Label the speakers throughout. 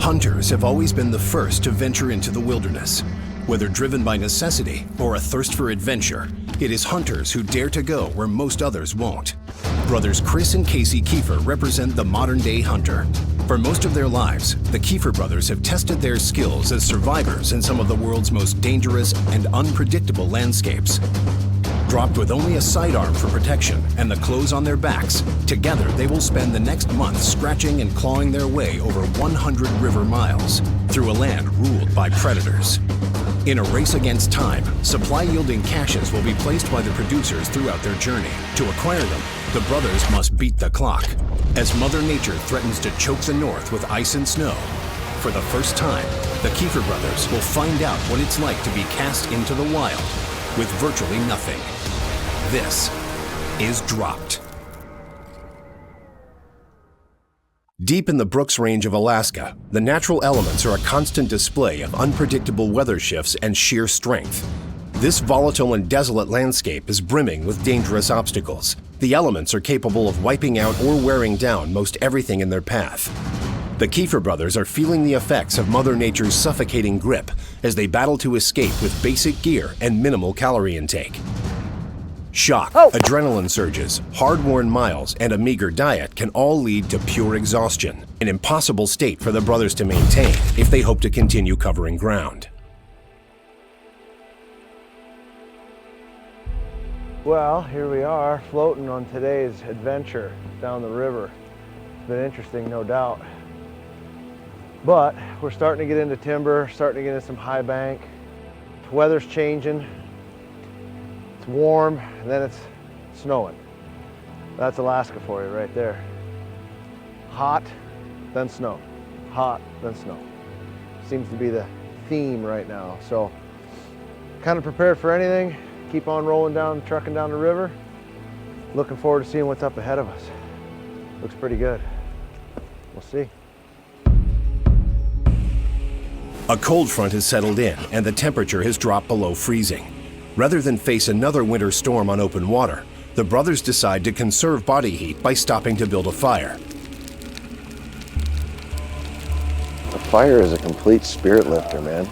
Speaker 1: Hunters have always been the first to venture into the wilderness. Whether driven by necessity or a thirst for adventure, it is hunters who dare to go where most others won't. Brothers Chris and Casey Keefer represent the modern-day hunter. For most of their lives, the Keefer brothers have tested their skills as survivors in some of the world's most dangerous and unpredictable landscapes. Dropped with only a sidearm for protection and the clothes on their backs, together they will spend the next month scratching and clawing their way over 100 river miles through a land ruled by predators. In a race against time, supply-yielding caches will be placed by the producers throughout their journey. To acquire them, the brothers must beat the clock, as Mother Nature threatens to choke the North with ice and snow. For the first time, the Keefer brothers will find out what it's like to be cast into the wild with virtually nothing. This is Dropped. Deep in the Brooks Range of Alaska, the natural elements are a constant display of unpredictable weather shifts and sheer strength. This volatile and desolate landscape is brimming with dangerous obstacles. The elements are capable of wiping out or wearing down most everything in their path. The Keefer brothers are feeling the effects of Mother Nature's suffocating grip as they battle to escape with basic gear and minimal calorie intake. Shock, adrenaline surges, hard-worn miles, and a meager diet can all lead to pure exhaustion, an impossible state for the brothers to maintain if they hope to continue covering ground.
Speaker 2: Well, here we are, floating on today's adventure down the river. It's been interesting, no doubt. But we're starting to get into timber, starting to get into some high bank. The weather's changing. It's warm, and then it's snowing. That's Alaska for you right there. Hot, then snow. Hot, then snow. Seems to be the theme right now. So, kind of prepared for anything. Keep on rolling down, trucking down the river. Looking forward to seeing what's up ahead of us. Looks pretty good. We'll see.
Speaker 1: A cold front has settled in and the temperature has dropped below freezing. Rather than face another winter storm on open water, the brothers decide to conserve body heat by stopping to build a fire.
Speaker 3: A fire is a complete spirit lifter, man.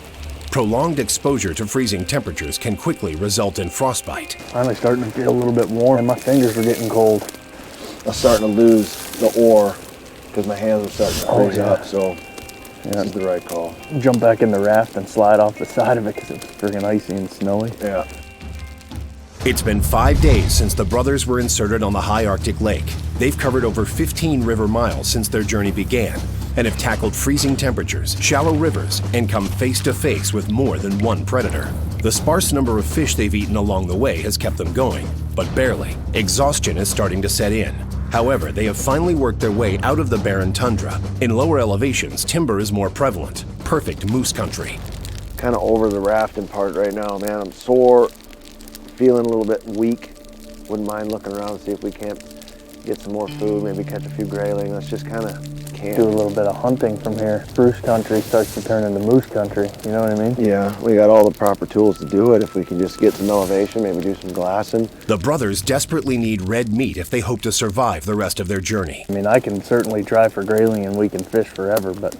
Speaker 1: Prolonged exposure to freezing temperatures can quickly result in frostbite.
Speaker 2: Finally starting to feel a little bit warm and my fingers are getting cold.
Speaker 3: I'm starting to lose the oar because my hands are starting to freeze up, so this is the right call.
Speaker 2: Jump back in the raft and slide off the side of it because it's freaking icy and snowy.
Speaker 3: Yeah.
Speaker 1: It's been 5 days since the brothers were inserted on the high Arctic lake. They've covered over 15 river miles since their journey began and have tackled freezing temperatures, shallow rivers, and come face to face with more than one predator. The sparse number of fish they've eaten along the way has kept them going, but barely. Exhaustion is starting to set in. However, they have finally worked their way out of the barren tundra. In lower elevations, timber is more prevalent. Perfect moose country.
Speaker 3: Kind of over the rafting part right now, man. I'm sore, feeling a little bit weak. Wouldn't mind looking around and see if we can't get some more food, maybe catch a few grayling. Let's just kind of camp.
Speaker 2: Do a little bit of hunting from here. Spruce country starts to turn into moose country, you know what I mean?
Speaker 3: Yeah, we got all the proper tools to do it. If we can just get some elevation, maybe do some glassing.
Speaker 1: The brothers desperately need red meat if they hope to survive the rest of their journey.
Speaker 2: I mean, I can certainly try for grayling and we can fish forever, but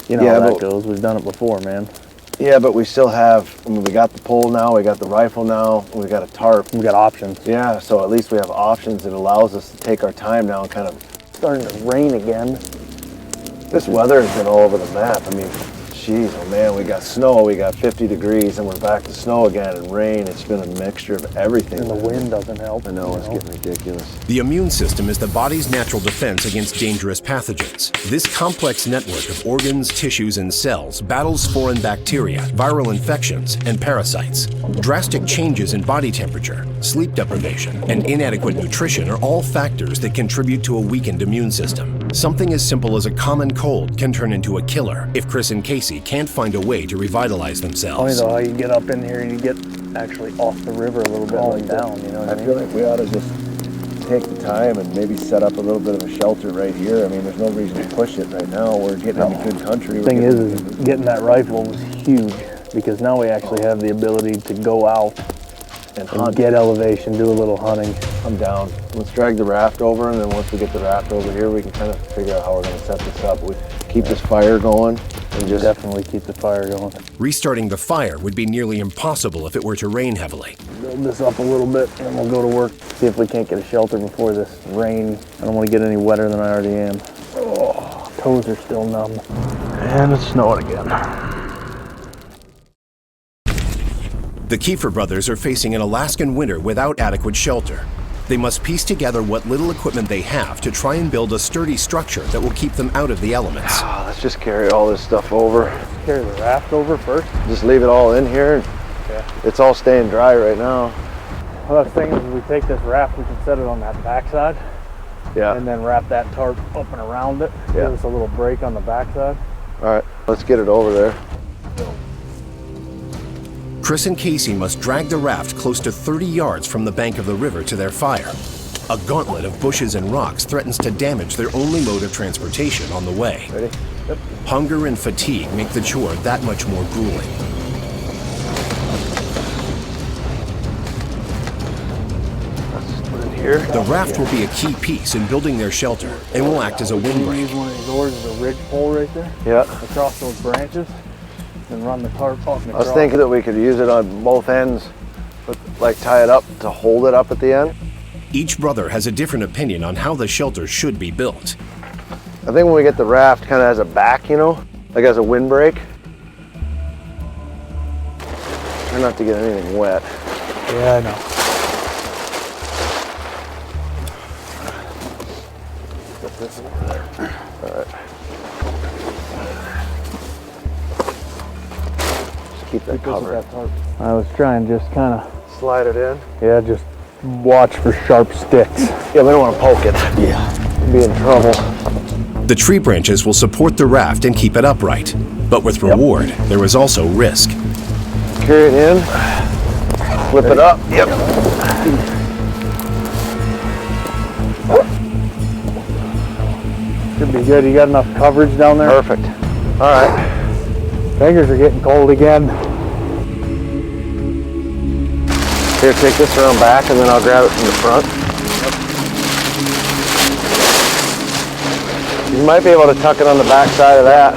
Speaker 2: you know how that goes. We've done it before, man.
Speaker 3: Yeah, but we still have, I mean, we got the pole now, we got the rifle now, we got a tarp.
Speaker 2: We got options.
Speaker 3: Yeah, so at least we have options. It allows us to take our time now and kind of...
Speaker 2: Starting to rain again.
Speaker 3: This weather has been all over the map. I mean, geez, oh man, we got snow, we got 50 degrees, and we're back to snow again and rain. It's been a mixture of everything.
Speaker 2: And the wind doesn't help.
Speaker 3: I know, it's getting ridiculous.
Speaker 1: The immune system is the body's natural defense against dangerous pathogens. This complex network of organs, tissues, and cells battles foreign bacteria, viral infections, and parasites. Drastic changes in body temperature, sleep deprivation, and inadequate nutrition are all factors that contribute to a weakened immune system. Something as simple as a common cold can turn into a killer if Chris and Casey can't find a way to revitalize themselves.
Speaker 2: Funny though how you get up in here and you get actually off the river a little bit, like down, you know what I mean?
Speaker 3: I feel like we ought to just take the time and maybe set up a little bit of a shelter right here. I mean, there's no reason to push it right now. We're getting into good country.
Speaker 2: The thing is getting that rifle was huge because now we actually have the ability to go out and hunt, get elevation, do a little hunting.
Speaker 3: I'm down. Let's drag the raft over, and then once we get the raft over here, we can kind of figure out how we're going to set this up. We keep this fire going and just
Speaker 4: Definitely keep the fire going.
Speaker 1: Restarting the fire would be nearly impossible if it were to rain heavily.
Speaker 4: Build this up a little bit and we'll go to work. See if we can't get a shelter before this rain. I don't want to get any wetter than I already am. Oh, toes are still numb. And it's snowing again.
Speaker 1: The Keefer brothers are facing an Alaskan winter without adequate shelter. They must piece together what little equipment they have to try and build a sturdy structure that will keep them out of the elements.
Speaker 3: let's just carry all this stuff over.
Speaker 4: Carry the raft over first.
Speaker 3: Just leave it all in here.
Speaker 4: Okay.
Speaker 3: It's all staying dry right now.
Speaker 4: Well, I was thinking if we take this raft, we can set it on that backside
Speaker 3: Yeah.
Speaker 4: and then wrap that tarp up and around it.
Speaker 3: Yeah.
Speaker 4: Give us a little break on the backside.
Speaker 3: All right, let's get it over there.
Speaker 1: Chris and Casey must drag the raft close to 30 yards from the bank of the river to their fire. A gauntlet of bushes and rocks threatens to damage their only mode of transportation on the way.
Speaker 3: Ready? Yep.
Speaker 1: Hunger and fatigue make the chore that much more grueling.
Speaker 3: Let's put it here.
Speaker 1: The raft will be a key piece in building their shelter and will act as a windbreak.
Speaker 4: Use one of these oars as a ridge pole right there
Speaker 3: Yeah.
Speaker 4: across those branches and run the tarp up and
Speaker 3: I was
Speaker 4: across.
Speaker 3: thinking that we could use it on both ends, but like tie it up to hold it up at the end.
Speaker 1: Each brother has a different opinion on how the shelter should be built.
Speaker 3: I think when we get the raft kind of as a back, you know, like as a windbreak. Try not to get anything wet.
Speaker 4: Yeah, I know.
Speaker 3: Put this over there. All right. Just keep that covered.
Speaker 4: I was trying just kind of,
Speaker 3: Slide it in.
Speaker 4: yeah, just watch for sharp sticks.
Speaker 3: Yeah, we don't want to poke it. Yeah. We'll be in trouble.
Speaker 1: The tree branches will support the raft and keep it upright. But with reward, there is also risk.
Speaker 3: Carry it in. Flip it up. Yep.
Speaker 4: Should be good. You got enough coverage down there?
Speaker 3: Perfect. All right.
Speaker 4: Fingers are getting cold again.
Speaker 3: Here, take this around back and then I'll grab it from the front. You might be able to tuck it on the back side of that.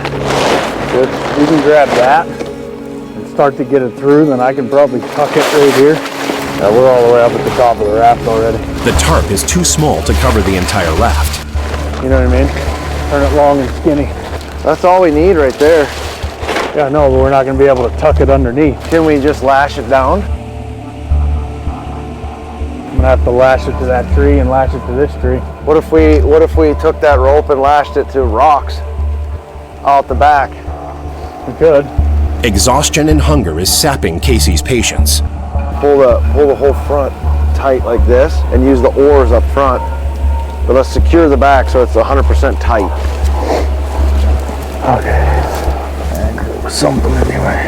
Speaker 4: Good. You can grab that and start to get it through, then I can probably tuck it right here. Yeah, we're all the way up at the top of the raft already.
Speaker 1: The tarp is too small to cover the entire raft.
Speaker 4: You know what I mean? Turn it long and skinny.
Speaker 3: That's all we need right there.
Speaker 4: Yeah, no, but we're not going to be able to tuck it underneath.
Speaker 3: Can we just lash it down?
Speaker 4: I'm going to have to lash it to that tree and lash it to this tree.
Speaker 3: What if we took that rope and lashed it to rocks out the back?
Speaker 4: We could.
Speaker 1: Exhaustion and hunger is sapping Casey's patience.
Speaker 3: Pull the whole front tight like this and use the oars up front. But let's secure the back so it's 100% tight.
Speaker 4: Okay. Anchor it with something anyway.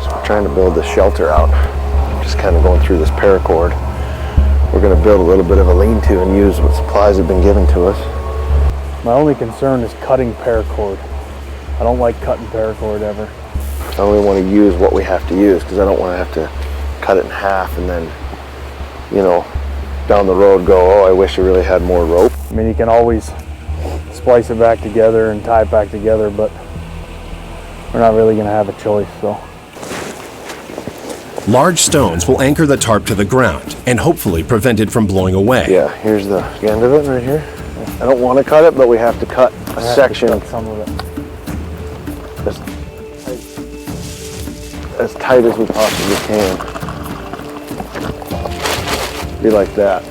Speaker 3: So we're trying to build this shelter out. Just kind of going through this paracord. We're going to build a little bit of a lean-to and use what supplies have been given to us.
Speaker 4: My only concern is cutting paracord. I don't like cutting paracord ever.
Speaker 3: I only want to use what we have to use because I don't want to have to cut it in half and then, you know, down the road go, oh, I wish I really had more rope.
Speaker 4: I mean, you can always splice it back together and tie it back together, but we're not really going to have a choice, so.
Speaker 1: Large stones will anchor the tarp to the ground and hopefully prevent it from blowing away.
Speaker 3: Yeah, here's the end of it right here. I don't want to cut it, but we have to cut a section.
Speaker 4: Cut some of it.
Speaker 3: As tight as we possibly can. Be like that.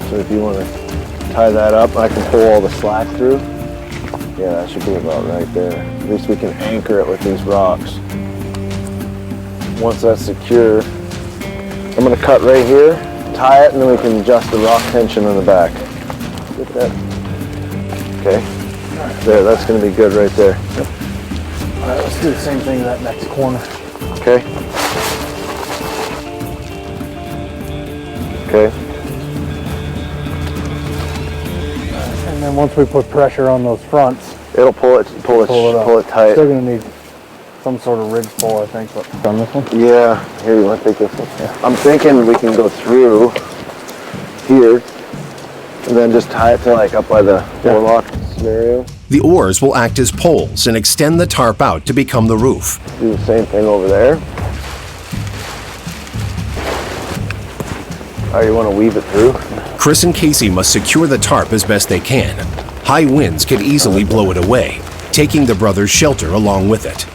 Speaker 3: So if you want to tie that up, I can pull all the slack through. Yeah, that should be about right there. At least we can anchor it with these rocks. Once that's secure, I'm going to cut right here, tie it, and then we can adjust the rock tension on the back. Get that. Okay. There, that's going to be good right there.
Speaker 4: All right, let's do the same thing to that next corner.
Speaker 3: Okay. Okay.
Speaker 4: And then once we put pressure on those fronts,
Speaker 3: It'll pull it tight.
Speaker 4: Still gonna need some sort of ridge pull, I think. But on this one?
Speaker 3: Yeah. Here, you want to take this one? Yeah. I'm thinking we can go through here and then just tie it to like up by the forelock scenario.
Speaker 1: The oars will act as poles and extend the tarp out to become the roof.
Speaker 3: Do the same thing over there. Oh, you want to weave it through?
Speaker 1: Chris and Casey must secure the tarp as best they can. High winds could easily blow it away, taking the brothers' shelter along with it.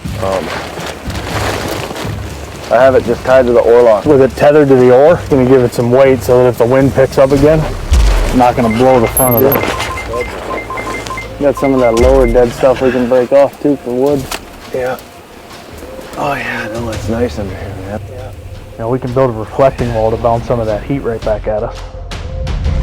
Speaker 3: I have it just tied to the oarlock.
Speaker 4: With it tethered to the oar, gonna give it some weight so that if the wind picks up again, it's not gonna blow the front of it. Got some of that lower dead stuff we can break off too for wood.
Speaker 3: Yeah. Oh yeah, no, it's nice under here, man.
Speaker 4: Now we can build a reflecting wall to bounce some of that heat right back at us.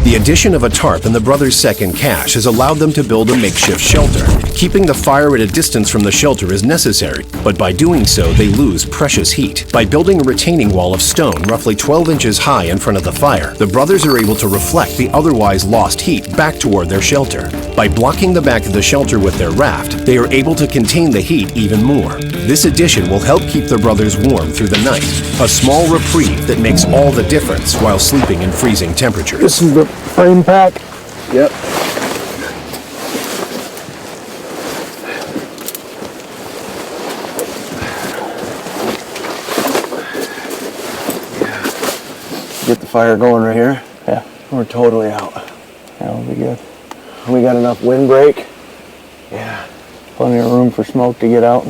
Speaker 1: The addition of a tarp in the brothers' second cache has allowed them to build a makeshift shelter. Keeping the fire at a distance from the shelter is necessary, but by doing so, they lose precious heat. By building a retaining wall of stone roughly 12 inches high in front of the fire, the brothers are able to reflect the otherwise lost heat back toward their shelter. By blocking the back of the shelter with their raft, they are able to contain the heat even more. This addition will help keep the brothers warm through the night, a small reprieve that makes all the difference while sleeping in freezing temperatures.
Speaker 4: This is the frame pack.
Speaker 3: Yep. Get the fire going right here.
Speaker 4: Yeah.
Speaker 3: We're totally out.
Speaker 4: That'll be good.
Speaker 3: We got enough windbreak. Yeah.
Speaker 4: Plenty of room for smoke to get out.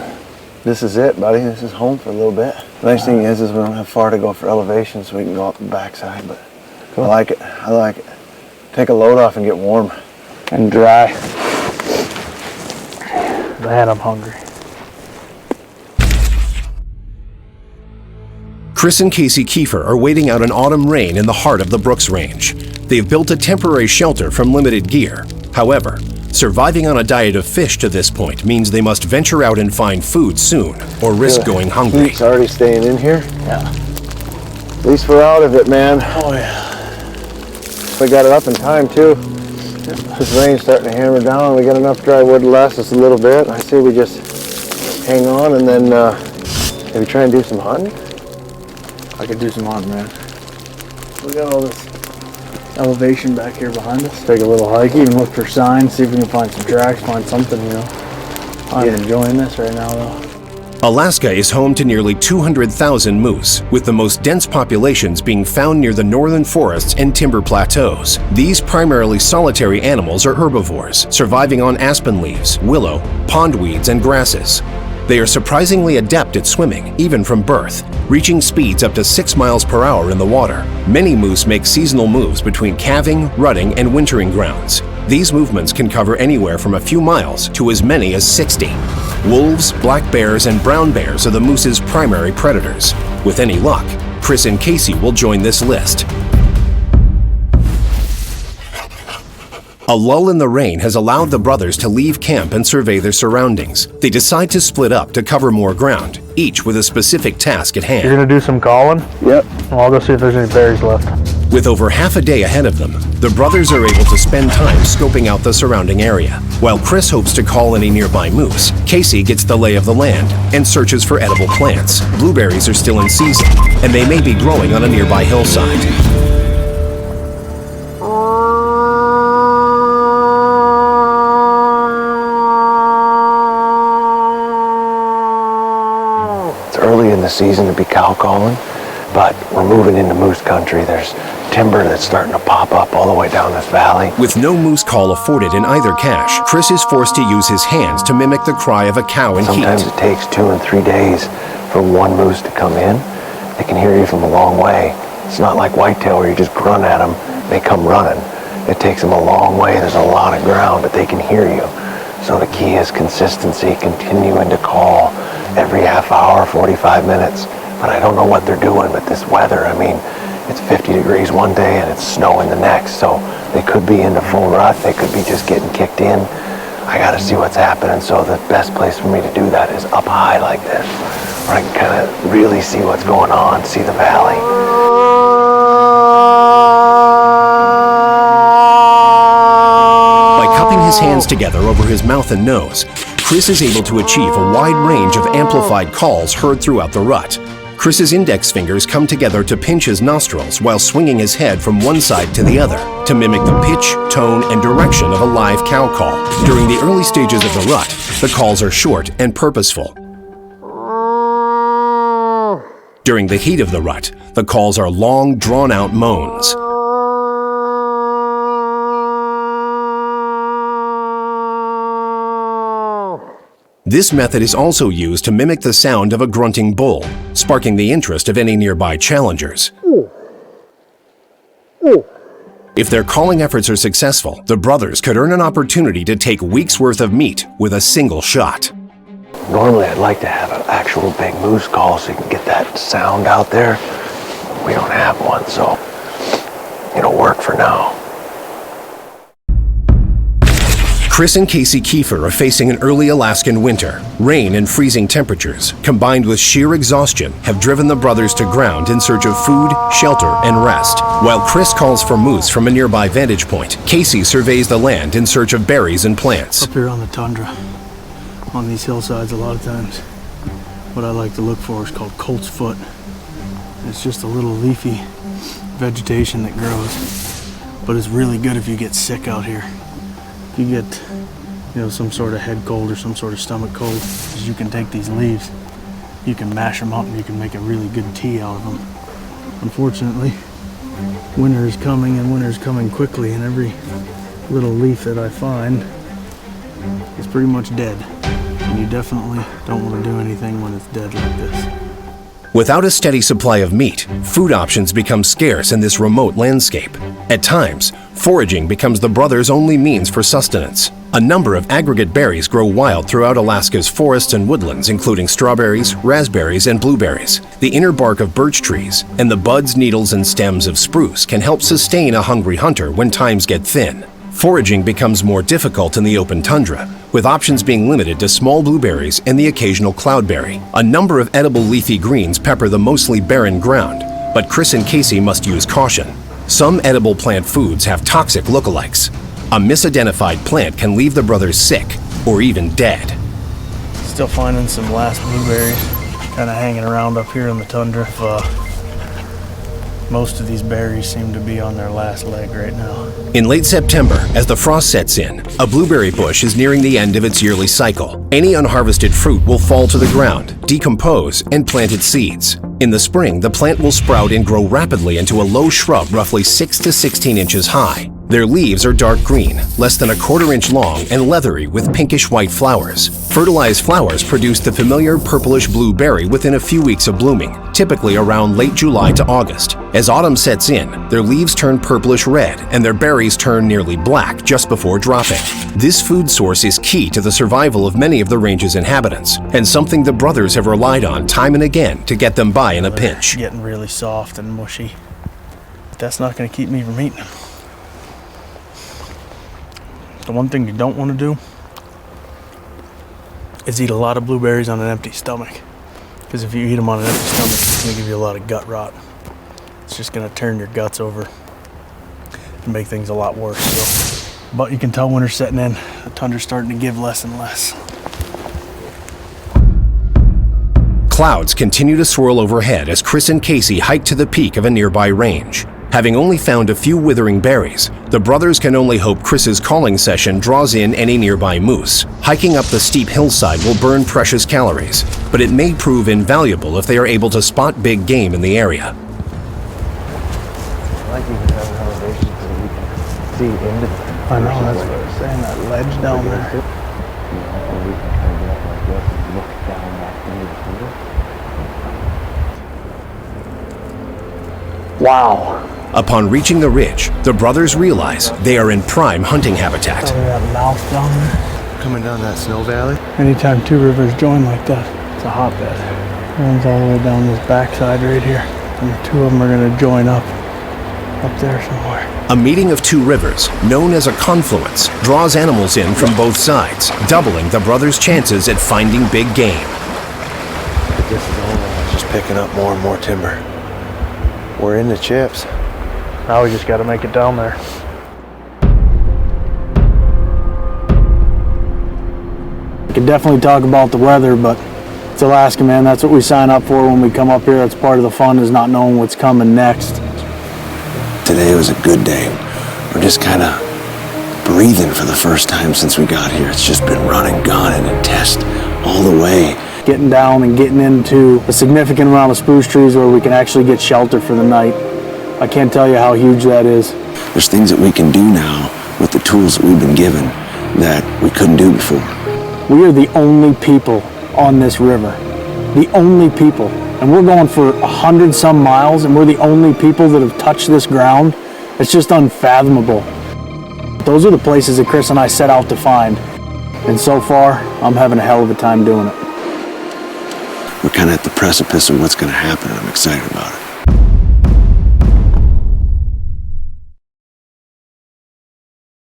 Speaker 3: This is it, buddy. This is home for a little bit. The nice thing is we don't have far to go for elevation, so we can go up the backside, but cool. I like it. I like it. Take a load off and get warm.
Speaker 4: And dry. Man, I'm hungry.
Speaker 1: Chris and Casey Keefer are waiting out an autumn rain in the heart of the Brooks Range. They've built a temporary shelter from limited gear. However, surviving on a diet of fish to this point means they must venture out and find food soon, or risk going hungry.
Speaker 3: Heat's already staying in here.
Speaker 4: Yeah.
Speaker 3: At least we're out of it, man.
Speaker 4: Oh yeah.
Speaker 3: We got it up in time too. This rain's starting to hammer down. We got enough dry wood to last us a little bit. I say we just hang on and then maybe try and do some hunting.
Speaker 4: I could do some hunting, man. We got all this elevation back here behind us. Take a little hike, even look for signs, see if we can find some tracks, find something, you know. I'm enjoying this right now though.
Speaker 1: Alaska is home to nearly 200,000 moose, with the most dense populations being found near the northern forests and timber plateaus. These primarily solitary animals are herbivores, surviving on aspen leaves, willow, pondweeds, and grasses. They are surprisingly adept at swimming, even from birth, reaching speeds up to 6 miles per hour in the water. Many moose make seasonal moves between calving, rutting, and wintering grounds. These movements can cover anywhere from a few miles to as many as 60. Wolves, black bears, and brown bears are the moose's primary predators. With any luck, Chris and Casey will join this list. A lull in the rain has allowed the brothers to leave camp and survey their surroundings. They decide to split up to cover more ground, each with a specific task at hand.
Speaker 4: You're gonna do some calling?
Speaker 3: Yep.
Speaker 4: Well, I'll go see if there's any berries left.
Speaker 1: With over half a day ahead of them, the brothers are able to spend time scoping out the surrounding area. While Chris hopes to call any nearby moose, Casey gets the lay of the land and searches for edible plants. Blueberries are still in season, and they may be growing on a nearby hillside.
Speaker 3: Early in the season to be cow calling, but we're moving into moose country. There's timber that's starting to pop up all the way down this valley.
Speaker 1: With no moose call afforded in either cache, Chris is forced to use his hands to mimic the cry of a cow in
Speaker 3: Sometimes
Speaker 1: heat.
Speaker 3: it takes 2 and 3 days for one moose to come in. They can hear you from a long way. It's not like whitetail where you just grunt at them, they come running. It takes them a long way. There's a lot of ground, but they can hear you. So the key is consistency, continuing to call every half hour, 45 minutes. But I don't know what they're doing with this weather. I mean, it's 50 degrees one day and it's snowing the next. So they could be into full rut. They could be just getting kicked in. I got to see what's happening. So the best place for me to do that is up high like this, where I can kind of really see what's going on, see the valley.
Speaker 1: By cupping his hands together over his mouth and nose, Chris is able to achieve a wide range of amplified calls heard throughout the rut. Chris's index fingers come together to pinch his nostrils while swinging his head from one side to the other to mimic the pitch, tone, and direction of a live cow call. During the early stages of the rut, the calls are short and purposeful. During the heat of the rut, the calls are long, drawn-out moans. This method is also used to mimic the sound of a grunting bull, sparking the interest of any nearby challengers. If their calling efforts are successful, the brothers could earn an opportunity to take weeks' worth of meat with a single shot.
Speaker 3: Normally I'd like to have an actual big moose call so you can get that sound out there. We don't have one, so it'll work for now.
Speaker 1: Chris and Casey Keefer are facing an early Alaskan winter. Rain and freezing temperatures, combined with sheer exhaustion, have driven the brothers to ground in search of food, shelter, and rest. While Chris calls for moose from a nearby vantage point, Casey surveys the land in search of berries and plants.
Speaker 4: Up here on the tundra, on these hillsides, a lot of times, what I like to look for is called colt's foot. It's just a little leafy vegetation that grows, but it's really good if you get sick out here. If you get, some sort of head cold or some sort of stomach cold, is you can take these leaves, you can mash them up and you can make a really good tea out of them. Unfortunately, winter is coming and winter is coming quickly, and every little leaf that I find is pretty much dead. And you definitely don't want to do anything when it's dead like this.
Speaker 1: Without a steady supply of meat, food options become scarce in this remote landscape. At times, foraging becomes the brothers' only means for sustenance. A number of aggregate berries grow wild throughout Alaska's forests and woodlands, including strawberries, raspberries, and blueberries. The inner bark of birch trees and the buds, needles, and stems of spruce can help sustain a hungry hunter when times get thin. Foraging becomes more difficult in the open tundra, with options being limited to small blueberries and the occasional cloudberry. A number of edible leafy greens pepper the mostly barren ground, but Chris and Casey must use caution. Some edible plant foods have toxic lookalikes. A misidentified plant can leave the brothers sick or even dead.
Speaker 4: Still finding some last blueberries kind of hanging around up here in the tundra. Most of these berries seem to be on their last leg right now.
Speaker 1: In late September, as the frost sets in, a blueberry bush is nearing the end of its yearly cycle. Any unharvested fruit will fall to the ground, decompose, and plant its seeds. In the spring, the plant will sprout and grow rapidly into a low shrub roughly 6 to 16 inches high. Their leaves are dark green, less than a quarter-inch long, and leathery with pinkish-white flowers. Fertilized flowers produce the familiar purplish-blue berry within a few weeks of blooming, typically around late July to August. As autumn sets in, their leaves turn purplish-red, and their berries turn nearly black just before dropping. This food source is key to the survival of many of the range's inhabitants, and something the brothers have relied on time and again to get them by in a pinch.
Speaker 4: Getting really soft and mushy, but that's not going to keep me from eating them. The one thing you don't want to do is eat a lot of blueberries on an empty stomach. Because if you eat them on an empty stomach, it's going to give you a lot of gut rot. It's just going to turn your guts over and make things a lot worse. So, but you can tell winter's setting in. The tundra's starting to give less and less.
Speaker 1: Clouds continue to swirl overhead as Chris and Casey hike to the peak of a nearby range. Having only found a few withering berries, the brothers can only hope Chris's calling session draws in any nearby moose. Hiking up the steep hillside will burn precious calories, but it may prove invaluable if they are able to spot big game in the area.
Speaker 2: I like even having elevation so we can see into the
Speaker 4: I know, that's what I was saying, that ledge down there.
Speaker 2: And we can kind of get up like this and look down back into the tundra.
Speaker 4: Wow.
Speaker 1: Upon reaching the ridge, the brothers realize they are in prime hunting habitat.
Speaker 4: Look at that mouth down there.
Speaker 2: Coming down that snow valley.
Speaker 4: Anytime two rivers join like that, it's a hotbed. Runs all the way down this backside right here. And the two of them are going to join up there somewhere.
Speaker 1: A meeting of two rivers, known as a confluence, draws animals in from both sides, doubling the brothers' chances at finding big game.
Speaker 2: But this is all just picking up more and more timber. We're in the chips.
Speaker 4: Now we just got to make it down there. We could definitely talk about the weather, but It's Alaska, man. That's what we sign up for when we come up here. That's part of the fun, is not knowing what's coming next.
Speaker 5: Today was a good day. We're just kind of breathing for the first time since we got here. It's just been running, gunning, and test all the way.
Speaker 4: Getting down and getting into a significant amount of spruce trees where we can actually get shelter for the night. I can't tell you how huge that is.
Speaker 5: There's things that we can do now with the tools that we've been given that we couldn't do before.
Speaker 4: We are the only people on this river. The only people. And we're going for 100-some miles, and we're the only people that have touched this ground. It's just unfathomable. Those are the places that Chris and I set out to find. And so far, I'm having a hell of a time doing it.
Speaker 5: We're kind of at the precipice of what's going to happen, and I'm excited about it.